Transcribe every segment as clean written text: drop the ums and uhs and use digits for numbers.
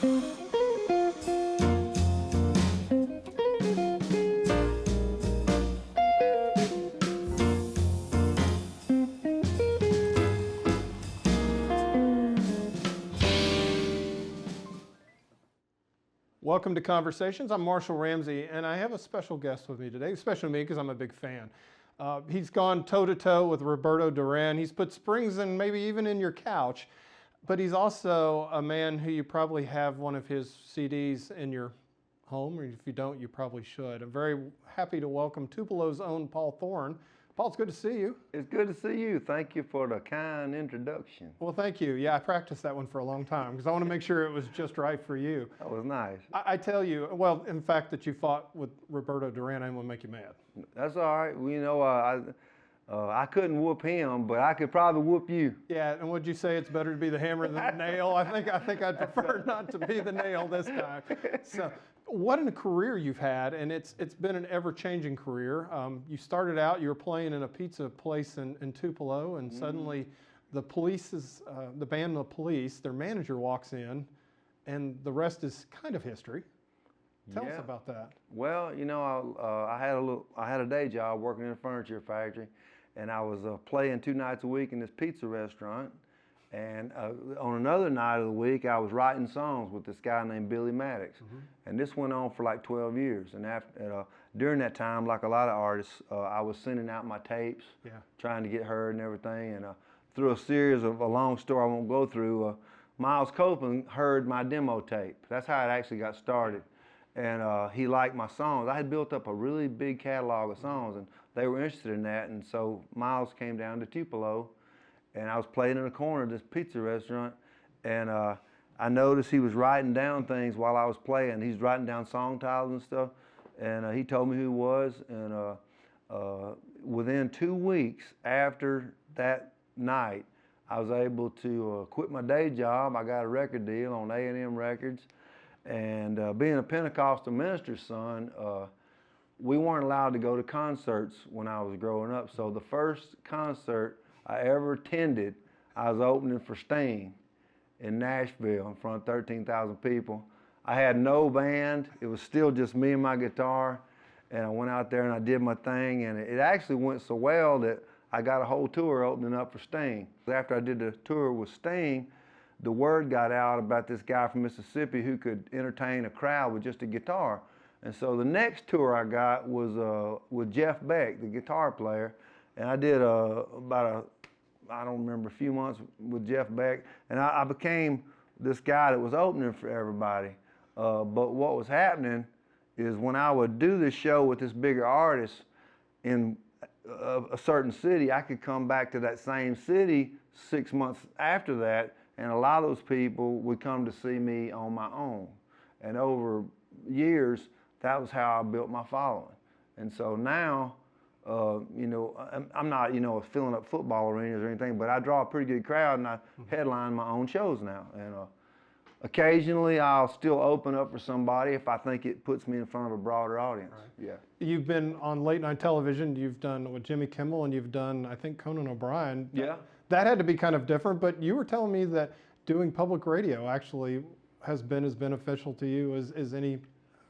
Welcome to Conversations. I'm Marshall Ramsey, and I have a special guest with me today, especially me because I'm a big fan. He's gone toe-to-toe with Roberto Duran. He's put springs in maybe even in your couch, but he's also a man who you probably have one of his CDs in your home, or if you don't, you probably should. I'm very happy to welcome Tupelo's own Paul Thorn. Paul, it's good to see you. It's good to see you. Thank you for the kind introduction. Well, thank you. Yeah, I practiced that one for a long time because I want to make sure it was just right for you. That was nice. I tell you, well, in fact, that you fought with Roberto Duran, I'm going to make you mad. That's all right. Well, you know, I couldn't whoop him, but I could probably whoop you. Yeah, and would you say it's better to be the hammer than the nail? I think I'd prefer not to be the nail this time. So, what a career you've had, and it's been an ever-changing career. You started out, you were playing in a pizza place in Tupelo, and suddenly the band The Police, their manager walks in, and the rest is kind of history. Tell us about that. Well, you know, I had a day job working in a furniture factory, and I was playing 2 nights a week in this pizza restaurant. And on another night of the week, I was writing songs with this guy named Billy Maddox. And this went on for like 12 years. And during that time, like a lot of artists, I was sending out my tapes, trying to get heard and everything. And through a series of a long story I won't go through, Miles Copeland heard my demo tape. That's how it actually got started. And he liked my songs. I had built up a really big catalog of songs, and they were interested in that. And so Miles came down to Tupelo, and I was playing in the corner of this pizza restaurant, and I noticed he was writing down things while I was playing. He's writing down song titles and stuff, and he told me who he was. And within 2 weeks after that night, I was able to quit my day job. I got a record deal on A&M Records, and being a Pentecostal minister's son, we weren't allowed to go to concerts when I was growing up. So the first concert I ever attended, I was opening for Sting in Nashville in front of 13,000 people. I had no band. It was still just me and my guitar. And I went out there and I did my thing. And it actually went so well that I got a whole tour opening up for Sting. After I did the tour with Sting, the word got out about this guy from Mississippi who could entertain a crowd with just a guitar. And so the next tour I got was with Jeff Beck, the guitar player. And I did I don't remember, a few months with Jeff Beck, and I became this guy that was opening for everybody. But what was happening is when I would do this show with this bigger artist in a certain city, I could come back to that same city 6 months after that, and a lot of those people would come to see me on my own. And over years, that was how I built my following. And so now, you know, I'm not, you know, filling up football arenas or anything, but I draw a pretty good crowd, and I headline my own shows now. And occasionally I'll still open up for somebody if I think it puts me in front of a broader audience. Right. Yeah. You've been on late night television. You've done with Jimmy Kimmel, and you've done, I think, Conan O'Brien. Yeah. That had to be kind of different, but you were telling me that doing public radio actually has been as beneficial to you as any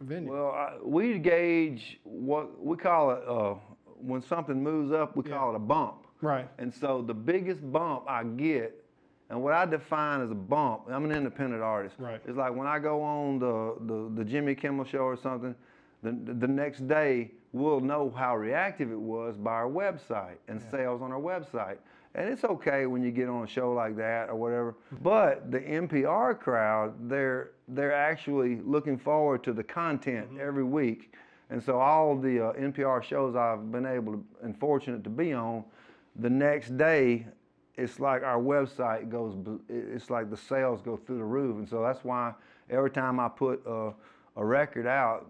venue. Well, we gauge what we call it, when something moves up, we call it a bump. Right. And so the biggest bump I get, and what I define as a bump, I'm an independent artist. Right. It's like when I go on the Jimmy Kimmel show or something, the next day we'll know how reactive it was by our website and sales on our website. And it's okay when you get on a show like that or whatever. But the NPR crowd, they're actually looking forward to the content every week. And so all of the NPR shows I've been able to, and fortunate to be on, the next day, it's like our website goes, it's like the sales go through the roof. And so that's why every time I put a record out,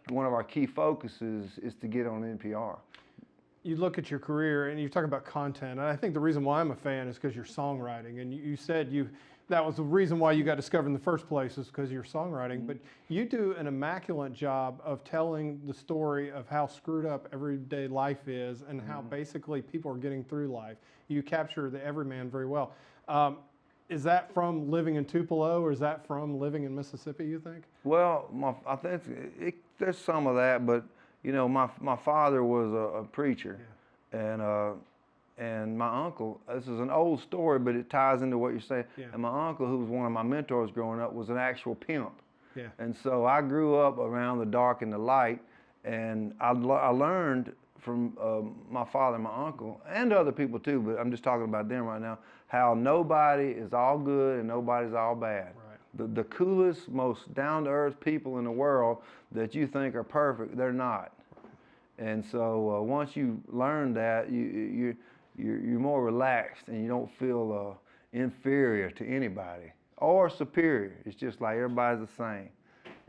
one of our key focuses is to get on NPR. You look at your career and you talk about content, and I think the reason why I'm a fan is because you're songwriting, and you said that was the reason why you got discovered in the first place is because of your songwriting, but you do an immaculate job of telling the story of how screwed up everyday life is and how basically people are getting through life. You capture the everyman very well. Is that from living in Tupelo, or is that from living in Mississippi, you think? Well, I think there's some of that, but you know, my father was a preacher, and my uncle. This is an old story, but it ties into what you're saying. Yeah. And my uncle, who was one of my mentors growing up, was an actual pimp. Yeah. And so I grew up around the dark and the light, and I learned from my father and my uncle, and other people too, but I'm just talking about them right now, how nobody is all good and nobody's all bad. Right. The coolest, most down-to-earth people in the world that you think are perfect, they're not. And so once you learn that, you're more relaxed and you don't feel inferior to anybody or superior. It's just like everybody's the same.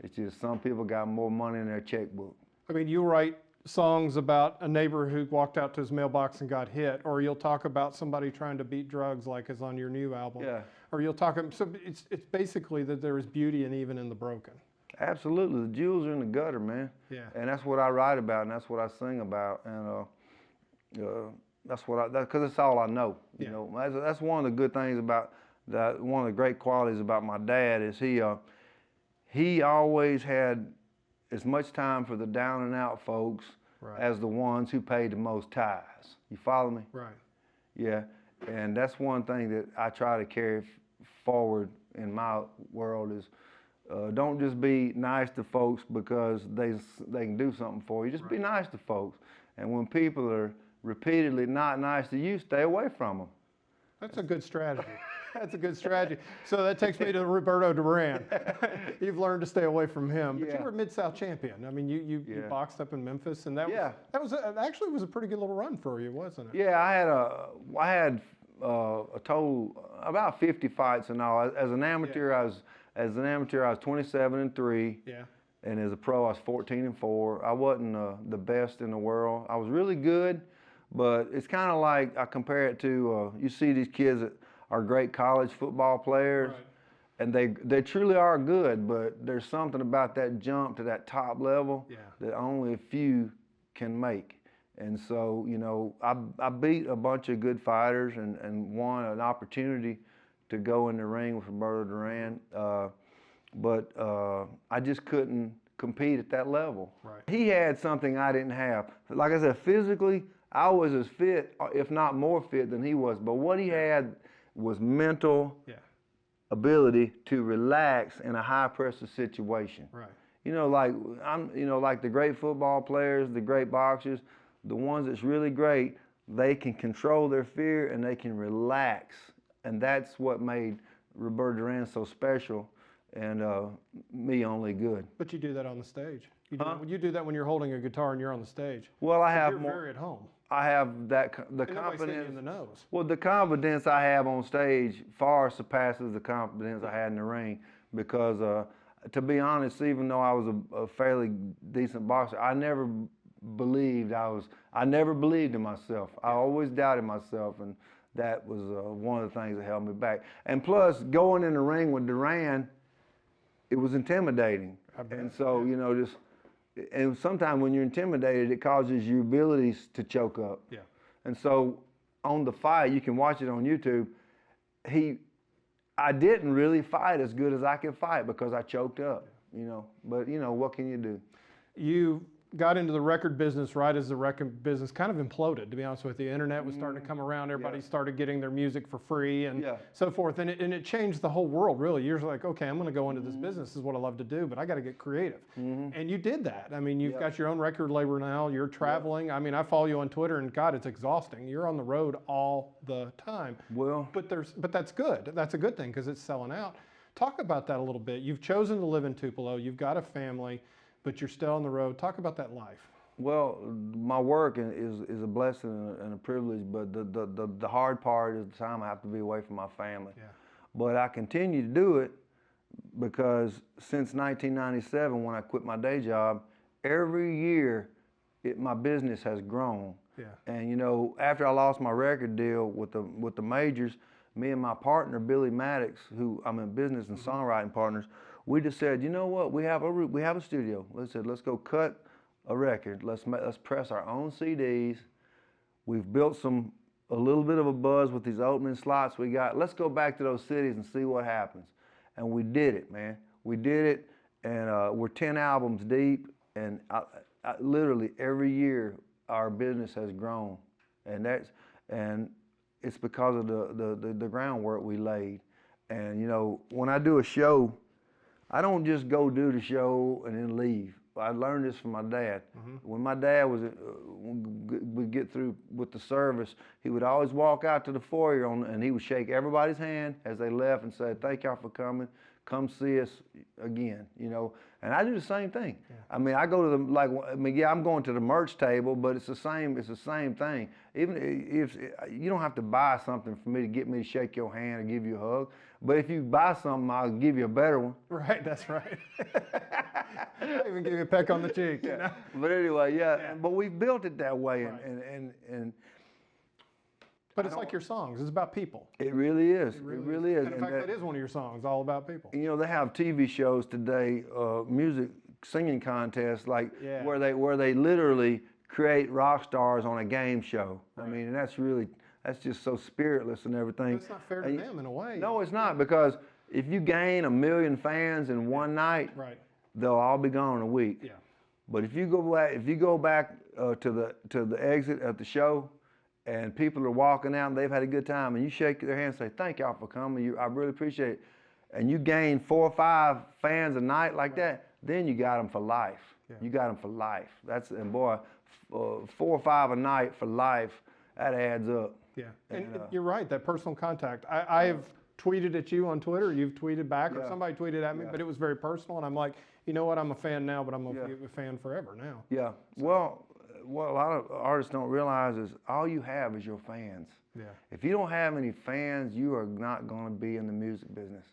It's just some people got more money in their checkbook. I mean, you write songs about a neighbor who walked out to his mailbox and got hit, or you'll talk about somebody trying to beat drugs, like is on your new album. Yeah. Or you'll talk, so it's basically that there is beauty and even in the broken. Absolutely, the jewels are in the gutter, man. Yeah. And that's what I write about, and that's what I sing about, and that's what because it's all I know. You know, that's one of the good things about that. One of the great qualities about my dad is he always had as much time for the down and out folks as the ones who paid the most tithes. You follow me? Right. Yeah, and that's one thing that I try to carry forward in my world is don't just be nice to folks because they can do something for you. Just be nice to folks. And when people are repeatedly not nice to you, stay away from them. That's a good strategy. That's a good strategy. So that takes me to Roberto Duran. You've learned to stay away from him, but you were a Mid-South champion. I mean, you boxed up in Memphis, and that was actually was a pretty good little run for you, wasn't it? Yeah, I had a total about 50 fights and all. As an amateur, I was 27-3. Yeah. And as a pro, I was 14-4. I wasn't the best in the world. I was really good, but it's kind of like I compare it to you see these kids that are great college football players, and they truly are good, but there's something about that jump to that top level that only a few can make. And so, you know, I beat a bunch of good fighters and won an opportunity to go in the ring with Roberto Duran, but I just couldn't compete at that level. Right. He had something I didn't have. Like I said, physically, I was as fit, if not more fit than he was, but what he had was mental ability to relax in a high-pressure situation. Right. You know, like the great football players, the great boxers, the ones that's really great, they can control their fear and they can relax. And that's what made Roberto Duran so special and me only good. But you do that on the stage. You do that when you're holding a guitar and you're on the stage. Well, you're very at home. I have the confidence in the nose. Well, the confidence I have on stage far surpasses the confidence I had in the ring because, to be honest, even though I was a fairly decent boxer, I never believed in myself. I always doubted myself, and that was one of the things that held me back. And plus, going in the ring with Duran, it was intimidating. And so, you know, and sometimes when you're intimidated, it causes your abilities to choke up. Yeah. And so on the fight, you can watch it on YouTube, I didn't really fight as good as I could fight because I choked up, you know. But, you know, what can you do? You got into the record business right as the record business kind of imploded, to be honest with you. The internet was starting to come around. Everybody started getting their music for free and so forth. And it changed the whole world, really. You're like, okay, I'm going to go into this business. This is what I love to do, but I got to get creative. And you did that. I mean, you've got your own record label now. You're traveling. I mean, I follow you on Twitter, and God, it's exhausting. You're on the road all the time. Well, but that's good. That's a good thing because it's selling out. Talk about that a little bit. You've chosen to live in Tupelo. You've got a family, but you're still on the road. Talk about that life. Well, my work is a blessing and a privilege, but the hard part is the time I have to be away from my family. Yeah. But I continue to do it because since 1997, when I quit my day job, every year my business has grown. Yeah. And you know, after I lost my record deal with the majors, me and my partner Billy Maddox, who I'm in business and songwriting partners, we just said, you know what, we have a studio. We said, let's go cut a record. Let's press our own CDs. We've built some a little bit of a buzz with these opening slots we got. Let's go back to those cities and see what happens. And we did it, man. We did it, and we're 10 albums deep, and literally every year our business has grown, and it's because of the groundwork we laid. And you know, when I do a show, I don't just go do the show and then leave. I learned this from my dad. When my dad would get through with the service, he would always walk out to the foyer and he would shake everybody's hand as they left and say, "Thank y'all for coming. Come see us again." You know, and I do the same thing. Yeah. I mean, I go to yeah, I'm going to the merch table, but it's the same thing. Even if you don't have to buy something for me to get me to shake your hand or give you a hug, but if you buy something, I'll give you a better one. Right, that's right. I'll even give you a peck on the cheek. Yeah. You know? But anyway, yeah. But we've built it that way, right. and but it's like your songs. It's about people. It really is. It really is. And in fact, that is one of your songs, all about people. You know, they have TV shows today, music singing contests, like where they literally create rock stars on a game show. Right. I mean, and that's just so spiritless and everything. But it's not fair to them in a way. No, it's not, because if you gain 1 million fans in one night, right, they'll all be gone in a week. Yeah. But if you go back to the exit of the show, and people are walking out and they've had a good time, and you shake their hand and say, "Thank y'all for coming. I really appreciate it." And you gain 4 or 5 fans a night like that, then you got them for life. Yeah. You got them for life. And boy, 4 or 5 a night for life, that adds up. Yeah, and you're right, that personal contact. I have tweeted at you on Twitter, you've tweeted back, or somebody tweeted at me, but it was very personal, and I'm like, you know what, I'm a fan now, but I'm going to be a fan forever now. Yeah, so. Well, what a lot of artists don't realize is all you have is your fans. Yeah. If you don't have any fans, you are not going to be in the music business.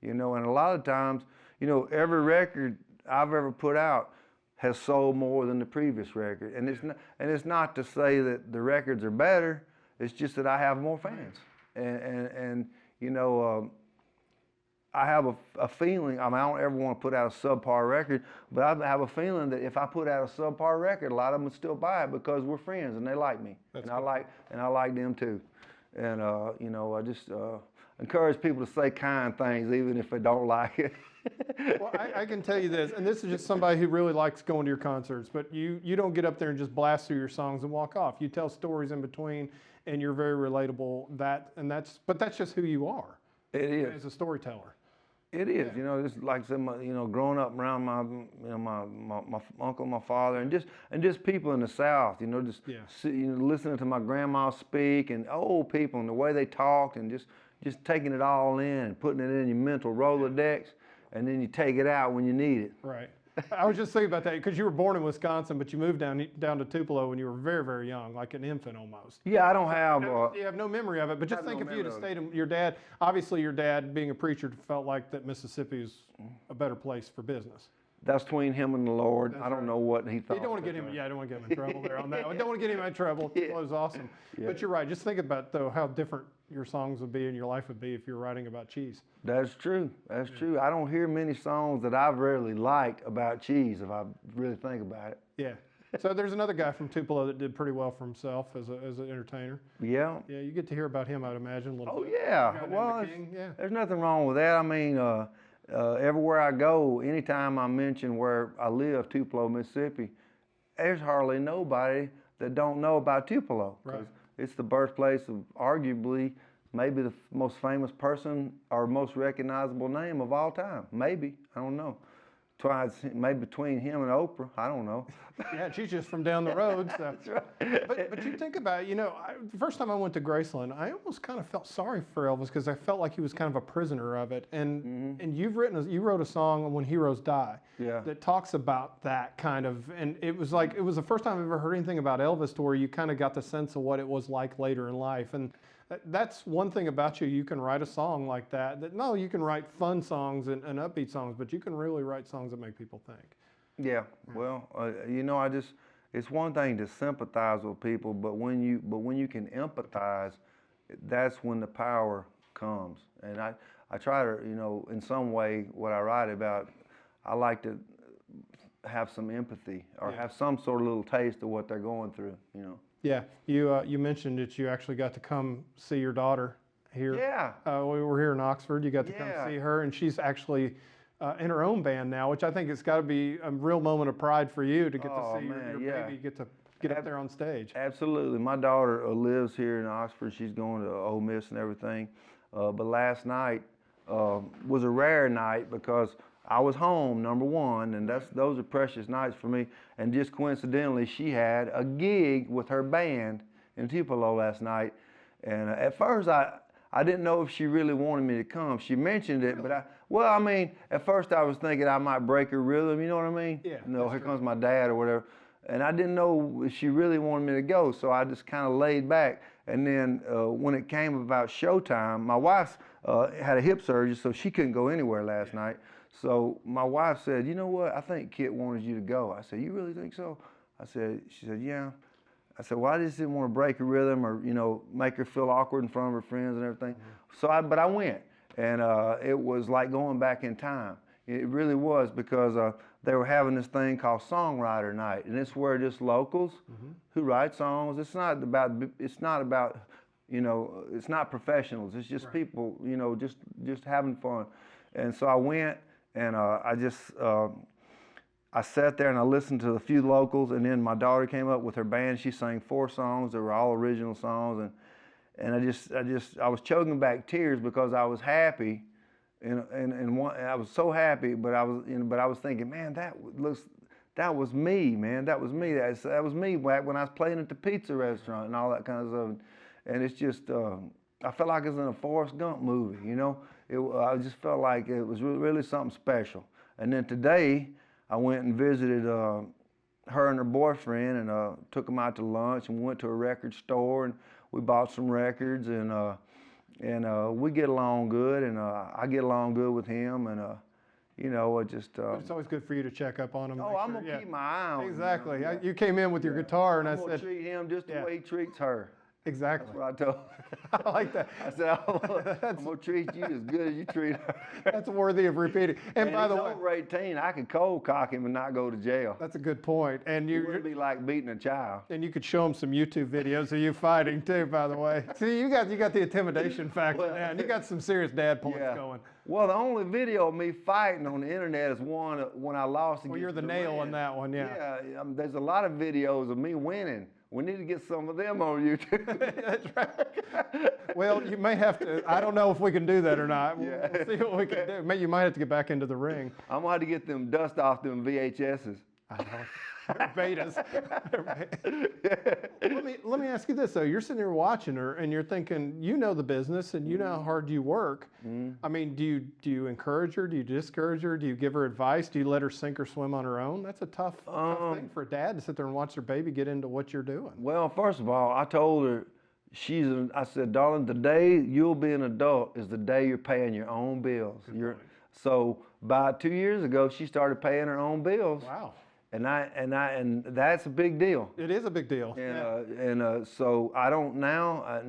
You know, and a lot of times, you know, every record I've ever put out has sold more than the previous record. And it's not to say that the records are better, it's just that I have more fans. And you know, I have a feeling, I mean, I don't ever want to put out a subpar record, but I have a feeling that if I put out a subpar record, a lot of them would still buy it because we're friends and they like me. And I like them too. And you know, I just encourage people to say kind things even if they don't like it. Well, I can tell you this, and this is just somebody who really likes going to your concerts, but you don't get up there and just blast through your songs and walk off. You tell stories in between, and you're very relatable. But that's just who you are. It is. As a storyteller. It is, you know, just like I said, you know, growing up around my uncle, my father, and just people in the South, you know, listening to my grandma speak, and old people and the way they talked, and just taking it all in and putting it in your mental Rolodex, and then you take it out when you need it. Right. I was just thinking about that because you were born in Wisconsin, but you moved down to Tupelo when you were very, very young, like an infant almost. Yeah, I don't have. You have no memory of it, but just think if you'd have stayed in your dad. Obviously, your dad, being a preacher, felt like that Mississippi was a better place for business. That's between him and the Lord. That's I don't know what he thought. You don't want to get him. Yeah, I don't want to get him in trouble there on that. I don't want to get him in trouble. It was awesome. Yeah. But you're right. Just think about though how different your songs would be and your life would be if you're writing about cheese. That's true. That's true. I don't hear many songs that I've really liked about cheese if I really think about it. Yeah. So there's another guy from Tupelo that did pretty well for himself as an entertainer. Yeah. Yeah, you get to hear about him, I'd imagine, a little bit. Yeah. Well, there's nothing wrong with that. I mean, everywhere I go, anytime I mention where I live, Tupelo, Mississippi, there's hardly nobody that don't know about Tupelo. Right. It's the birthplace of arguably maybe the most famous person or most recognizable name of all time. Maybe. I don't know. Maybe between him and Oprah. I don't know. Yeah, she's just from down the road. So. That's right. But you think about it, you know, the first time I went to Graceland, I almost kind of felt sorry for Elvis because I felt like he was kind of a prisoner of it. And and you wrote a song, When Heroes Die, that talks about that kind of, and it was the first time I've ever heard anything about Elvis to where you kind of got the sense of what it was like later in life. And that's one thing about you. You can write a song like that. No, you can write fun songs and upbeat songs, but you can really write songs that make people think. Yeah. Well, you know, it's one thing to sympathize with people, but when you can empathize, that's when the power comes. And I try to, you know, in some way, what I write about, I like to have some empathy or have some sort of little taste of what they're going through, you know. Yeah, you mentioned that you actually got to come see your daughter here. Yeah. We were here in Oxford. You got to come Yeah. see her, and she's actually in her own band now, which I think it's got to be a real moment of pride for you to get to see your baby get up there on stage. Absolutely. My daughter lives here in Oxford. She's going to Ole Miss and everything. But last night was a rare night because I was home, number one, and those are precious nights for me. And just coincidentally, she had a gig with her band in Tupelo last night. And at first, I didn't know if she really wanted me to come. She mentioned it, but at first I was thinking I might break her rhythm, you know what I mean? Yeah. No, here comes my dad or whatever. And I didn't know if she really wanted me to go, so I just kind of laid back. And then when it came about showtime, my wife had a hip surgery, so she couldn't go anywhere last night. So my wife said, you know what, I think Kit wanted you to go. I said, you really think so? She said, yeah. I said, well, I just didn't want to break her rhythm or, make her feel awkward in front of her friends and everything. Mm-hmm. But I went, and it was like going back in time. It really was, because they were having this thing called Songwriter Night, and it's where just locals who write songs. It's not about, it's not professionals. It's just people, just having fun. And so I went, and I sat there and I listened to a few locals, and then my daughter came up with her band. She sang 4 songs that were all original songs, and I was choking back tears because I was happy, and I was so happy, but I was thinking, man, that was me, man. That was me. That was me back when I was playing at the pizza restaurant and all that kind of stuff. And it's just, I felt like it was in a Forrest Gump movie, I just felt like it was really something special. And then today, I went and visited her and her boyfriend, and took them out to lunch, and we went to a record store, and we bought some records, and we get along good, and I get along good with him, and But it's always good for you to check up on him. Oh, I'm gonna keep my eye on him. Exactly. You came in with your guitar, and I'm I gonna said, treat him just the way he treats her. Exactly. That's what I told her. I like that. I said, I'm going to treat you as good as you treat her. That's worthy of repeating. And by the way, over 18, I could cold cock him and not go to jail. That's a good point. And it would be like beating a child. And you could show him some YouTube videos of you fighting too, by the way. See, you got the intimidation factor now, and you got some serious dad points going. Well, the only video of me fighting on the internet is one when I lost against Well, you're the nail in that one, yeah. Yeah, there's a lot of videos of me winning. We need to get some of them on YouTube. That's right. Well, you may have to. I don't know if we can do that or not. We'll see what we can do. You might have to get back into the ring. I'm going to have to get them dust off them VHSs. Betas. Let me ask you this, though. You're sitting there watching her, and you're thinking, the business, and you know how hard you work. I mean, do you encourage her? Do you discourage her? Do you give her advice? Do you let her sink or swim on her own? That's a tough thing for a dad to sit there and watch their baby get into what you're doing. Well, first of all, I told her, I said, darling, the day you'll be an adult is the day you're paying your own bills. So about 2 years ago, she started paying her own bills. Wow. And that's a big deal. It is a big deal. And so I don't now I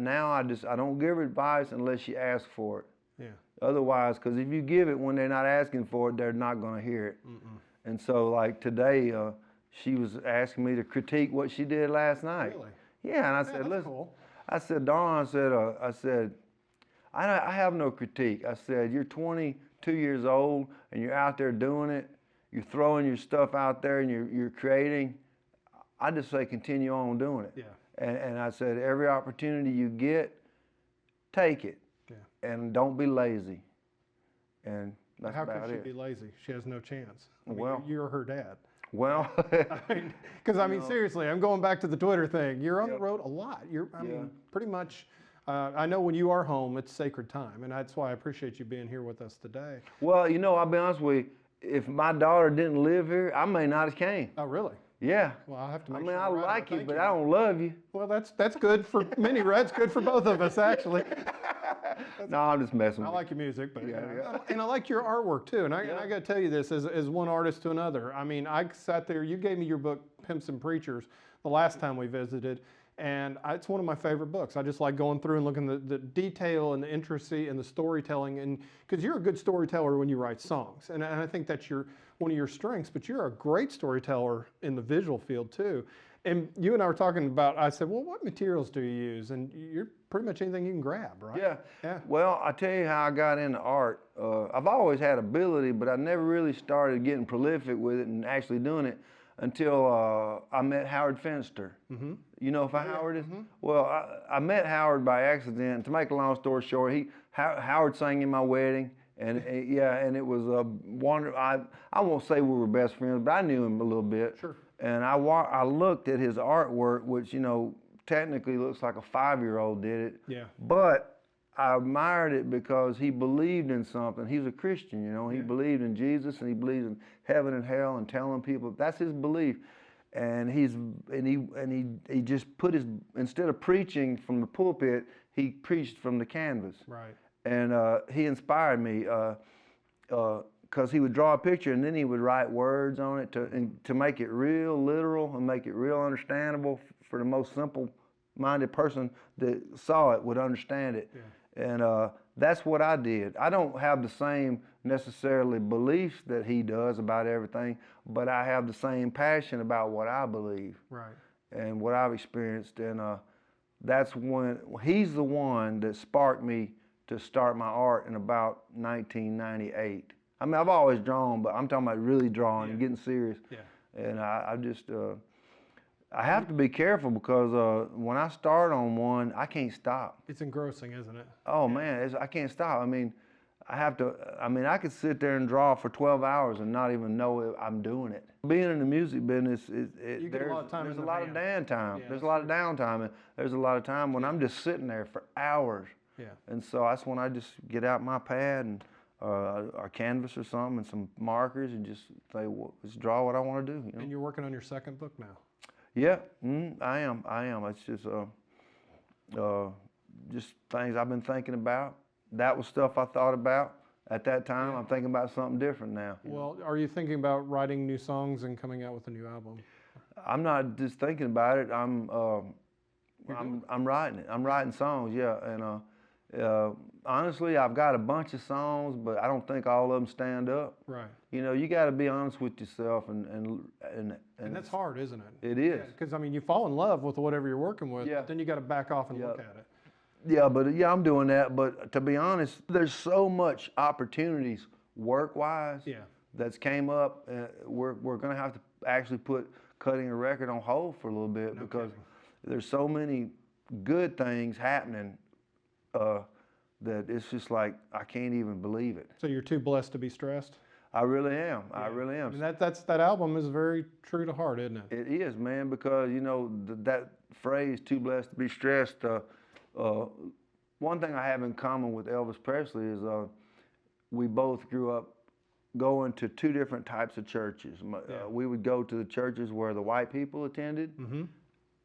don't give her advice unless she asks for it. Yeah. Otherwise, because if you give it when they're not asking for it, they're not going to hear it. And so like today, she was asking me to critique what she did last night. Really? Yeah, and I said, listen, cool. I said, Dawn, I said, I have no critique. I said, you're 22 years old and you're out there doing it. You're throwing your stuff out there and you're creating. I just say continue on doing it. Yeah. And I said every opportunity you get, take it. Yeah. And don't be lazy. And that's How about could she it. be lazy? She has no chance. Well, you're her dad. Well, because seriously, I'm going back to the Twitter thing. You're on the road a lot. Pretty much. I know when you are home, it's sacred time, and that's why I appreciate you being here with us today. Well, I'll be honest with you. If my daughter didn't live here, I may not have came. Oh, really? Yeah. Well, I'll have to make sure. I like you, but I don't love you. Well, that's good for many, That's good for both of us, actually. No, I'm just messing with you. I like your music, but and I like your artwork too. And I got to tell you this, as one artist to another. I mean, I sat there. You gave me your book, Pimps and Preachers, the last time we visited, And it's one of my favorite books. I just like going through and looking at the detail and the intricacy and the storytelling. And because you're a good storyteller when you write songs. And I think that's one of your strengths, but you're a great storyteller in the visual field too. And you and I were talking about, I said, well, what materials do you use? And you're pretty much anything you can grab, right? Yeah. Well, I tell you how I got into art. I've always had ability, but I never really started getting prolific with it and actually doing it until I met Howard Finster. Mm-hmm. You know who Howard is? Mm-hmm. Well, I met Howard by accident. To make a long story short, Howard sang in my wedding. And and it was a wonder. I won't say we were best friends, but I knew him a little bit. Sure. And I looked at his artwork, which technically looks like a 5-year-old did it. Yeah. But I admired it because he believed in something. He was a Christian, He believed in Jesus and he believed in heaven and hell and telling people that's his belief. And he just put instead of preaching from the pulpit, he preached from the canvas. Right. And he inspired me because he would draw a picture and then he would write words on it to make it real literal and make it real understandable for the most simple-minded person that saw it would understand it. Yeah. And that's what I did. I don't have the same necessarily beliefs that he does about everything, but I have the same passion about what I believe. Right. And what I've experienced. And that's when he's the one that sparked me to start my art in about 1998. I mean, I've always drawn, but I'm talking about really drawing and getting serious. Yeah. And I just, I have to be careful because when I start on one, I can't stop. It's engrossing, isn't it? Oh man, I can't stop. I mean, I could sit there and draw for 12 hours and not even know I'm doing it. Being in the music business, there's a lot of downtime. There's a lot of downtime. And there's a lot of time when I'm just sitting there for hours. Yeah. And so that's when I just get out my pad and a canvas or something and some markers and just say, well, just draw what I want to do. And you're working on your second book now. Yeah, I am. It's just things I've been thinking about. That was stuff I thought about at that time. I'm thinking about something different now. Well, are you thinking about writing new songs and coming out with a new album? I'm not just thinking about it. I'm writing it. I'm writing songs, yeah. And honestly, I've got a bunch of songs, but I don't think all of them stand up. Right. You got to be honest with yourself, and that's hard, isn't it? It is. Because you fall in love with whatever you're working with, but then you got to back off and look at it. Yeah, I'm doing that. But to be honest, there's so much opportunities work-wise that's came up. We're going to have to actually put cutting a record on hold for a little bit because there's so many good things happening that it's just like I can't even believe it. So you're too blessed to be stressed? I really am. Yeah. I really am. And that album is very true to heart, isn't it? It is, man, because that phrase "too blessed to be stressed." One thing I have in common with Elvis Presley is we both grew up going to two different types of churches. We would go to the churches where the white people attended. Mm-hmm.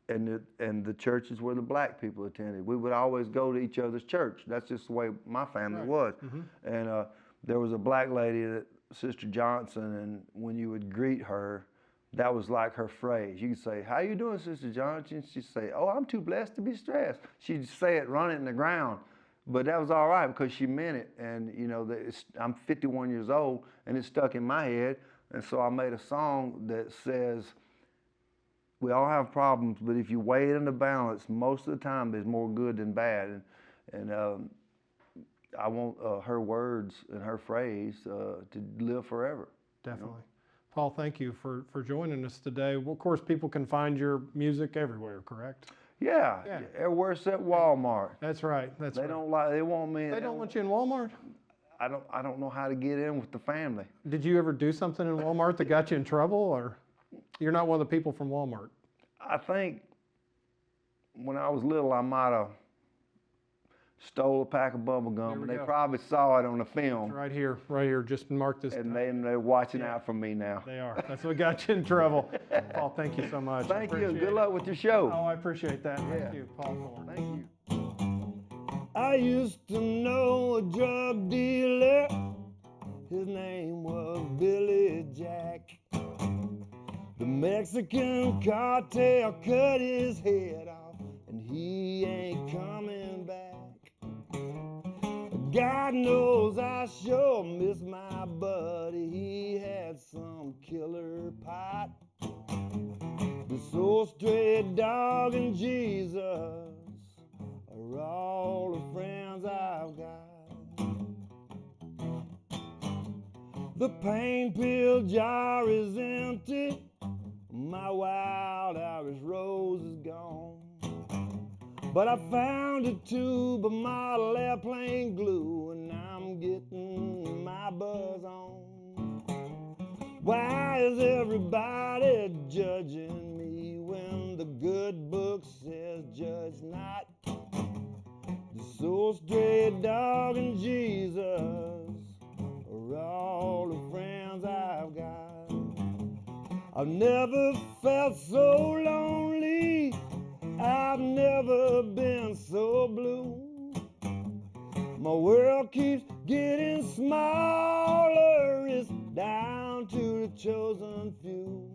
And the churches where the black people attended. We would always go to each other's church. That's just the way my family was. Mm-hmm. And there was a black lady, Sister Johnson, and when you would greet her, that was like her phrase. You could say, "How you doing, Sister Johnson?" She'd say, "Oh, I'm too blessed to be stressed." She'd say it, run it in the ground. But that was all right because she meant it. And I'm 51 years old, and it stuck in my head. And so I made a song that says, we all have problems, but if you weigh it in the balance, most of the time there's more good than bad. And I want her words and her phrase to live forever. Definitely. Paul, thank you for joining us today. Well, of course, people can find your music everywhere, correct? Yeah. Everywhere except Walmart. That's right. They don't like. They want me. They don't want you in Walmart? I don't know how to get in with the family. Did you ever do something in Walmart that got you in trouble, or you're not one of the people from Walmart? I think when I was little, I might have stole a pack of bubble gum, and they probably saw it on the film. It's right here. Just mark this. And they're watching out for me now. They are. That's what got you in trouble. Paul, thank you so much. Thank you. Good luck with your show. Oh, I appreciate that. Thank you, Paul Thorn. Thank you. I used to know a drug dealer. His name was Billy Jack. The Mexican cartel cut his head off he ain't coming back. God knows I sure miss my buddy. He had some killer pot. This old stray dog and Jesus are all the friends I've got. The pain pill jar is empty. My wild Irish rose is gone. But I found a tube of model airplane glue, and I'm getting my buzz on. Why is everybody judging me when the good book says judge not? This old stray dog and Jesus are all the friends I've got. I've never felt so lonely. I've never been so blue. My world keeps getting smaller. It's down to the chosen few.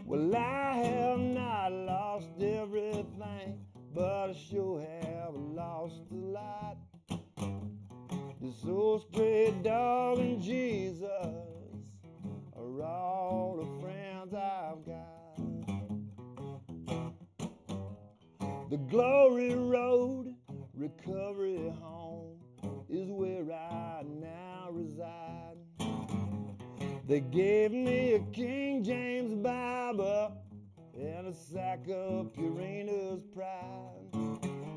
Well, I have not lost everything, but I sure have lost a lot. This old stray dog and Jesus are all the friends I've got. The glory road, recovery home, is where I now reside. They gave me a King James Bible and a sack of Purina's Pride.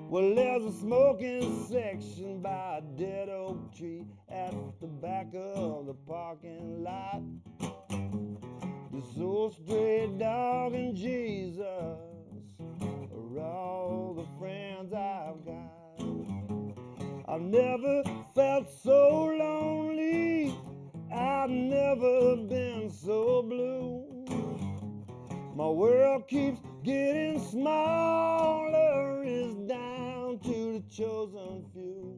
Well, there's a smoking section by a dead oak tree at the back of the parking lot. This old stray dog and Jesus are all the friends I've got. I've never felt so lonely. I've never been so blue. My world keeps getting smaller. It's down to the chosen few.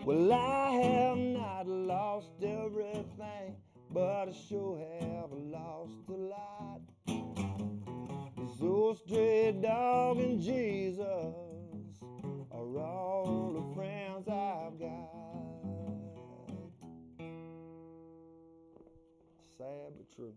Well, I have not lost everything, but I sure have lost a lot. This old stray dog and Jesus are all the friends I've got. Sad but true.